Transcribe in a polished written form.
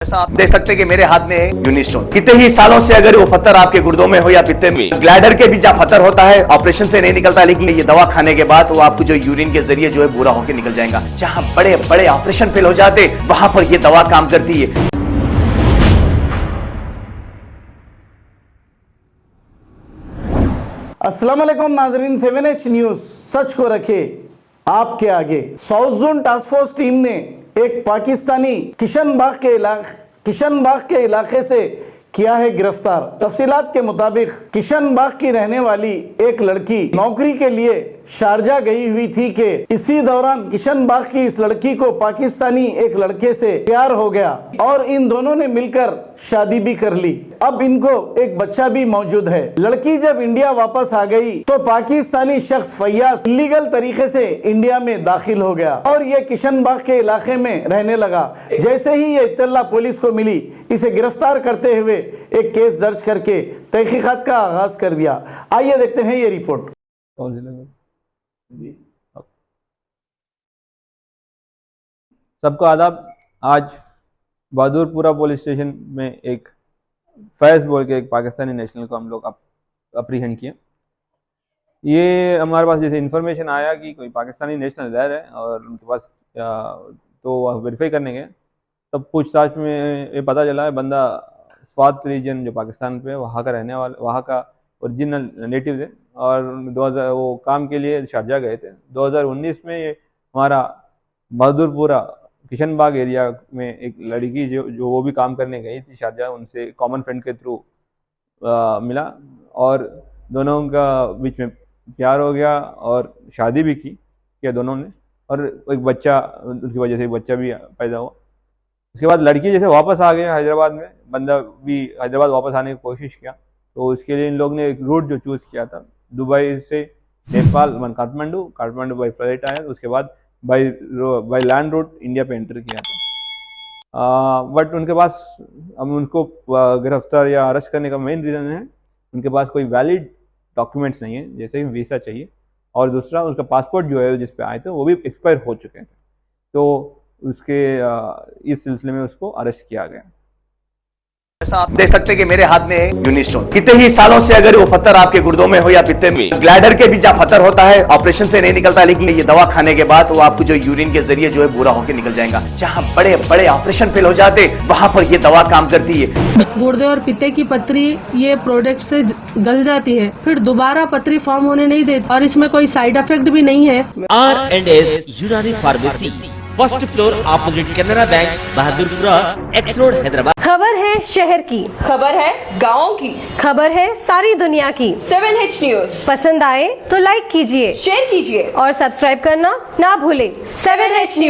जैसा आप देख सकते हैं कि मेरे हाथ में है यूनिस्टोन। कितने ही सालों से अगर वो पत्थर आपके गुर्दों में हो या पित्ते में, ग्लैडर के भी जहाँ पत्थर होता है ऑपरेशन से नहीं निकलता, लेकिन ये दवा खाने के बाद वो आपको जो यूरिन के जरिए जो है बुरा होकर निकल जाएगा। जहाँ बड़े बड़े ऑपरेशन फेल हो जाते वहां पर ये दवा काम करती है। अस्सलाम वालेकुम नाजरीन, 7H न्यूज सच को रखे आपके आगे। South zone task force team ने एक पाकिस्तानी किशनबाग के इलाके से किया है गिरफ्तार। तफसीलात के मुताबिक किशनबाग की रहने वाली एक लड़की नौकरी के लिए शारजा गई हुई थी कि इसी दौरान किशनबाग की इस लड़की को पाकिस्तानी एक लड़के से प्यार हो गया और इन दोनों ने मिलकर शादी भी कर ली। अब इनको एक बच्चा भी मौजूद है। लड़की जब इंडिया वापस आ गई तो पाकिस्तानी शख्स फैयाज इलीगल तरीके से इंडिया में दाखिल हो गया और ये किशनबाग के इलाके में रहने लगा। जैसे ही ये इत्तला पुलिस को मिली, इसे गिरफ्तार करते हुए एक केस दर्ज करके तहकीकात का आगाज कर दिया। आइए देखते हैं ये रिपोर्ट। सबको आदाब। आज बहादुरपुरा पुलिस स्टेशन में एक फैज बोल के एक पाकिस्तानी नेशनल को हम लोग अप्रीहेंड किए। ये हमारे पास जैसे इन्फॉर्मेशन आया कि कोई पाकिस्तानी नेशनल रह रहे हैं और उनके पास तो वेरीफाई करने गए, तब पूछताछ में ये पता चला है बंदा स्वात रीजन जो पाकिस्तान पे वहाँ का रहने वाला, वहाँ का ओरिजिनल नेटिव है और 2000 वो काम के लिए शारजा गए थे। 2019 में ये हमारा बहादुरपुरा किशनबाग एरिया में एक लड़की जो वो भी काम करने गई थी शारजा, उनसे कॉमन फ्रेंड के थ्रू मिला और दोनों का बीच में प्यार हो गया और शादी भी किया दोनों ने, और एक बच्चा उसकी वजह से एक बच्चा भी पैदा हुआ। उसके बाद लड़की जैसे वापस आ गया हैदराबाद में, बंदा भी हैदराबाद वापस आने की कोशिश किया, तो उसके लिए इन लोग ने एक रूट जो चूज़ किया था दुबई से नेपाल काठमांडू बाई फ्लाइट आया, उसके बाद बाई लैंड रूट इंडिया पे एंटर किया था। बट उनके पास हम उनको गिरफ्तार या अरेस्ट करने का मेन रीज़न है उनके पास कोई वैलिड डॉक्यूमेंट्स नहीं है, जैसे कि वीज़ा चाहिए, और दूसरा उसका पासपोर्ट जो है जिस पे आए थे वो भी एक्सपायर हो चुके थे, तो उसके इस सिलसिले में उसको अरेस्ट किया गया। जैसा आप देख सकते हैं कि मेरे हाथ में है यूनिस्टोन। कितने ही सालों से अगर वो पत्थर आपके गुर्दों में हो या पित्ते में, ग्लैडर के भी जहाँ पत्थर होता है ऑपरेशन से नहीं निकलता, लेकिन ये दवा खाने के बाद वो आपको जो यूरिन के जरिए जो है बुरा होकर निकल जाएगा। जहाँ बड़े बड़े ऑपरेशन फेल हो जाते वहां पर ये दवा काम करती है। गुर्दे और पित्ते की पथरी ये प्रोडक्ट से गल जाती है, फिर दोबारा पथरी फॉर्म होने नहीं देती और इसमें कोई साइड इफेक्ट भी नहीं है। R&S यूनानी pharmacy, first floor opposite Canara bank, Bahadurpura x road, Hyderabad. खबर है शहर की, खबर है गाँव की, खबर है सारी दुनिया की। 7H न्यूज पसंद आए तो लाइक कीजिए, शेयर कीजिए और सब्सक्राइब करना ना भूले। 7H news.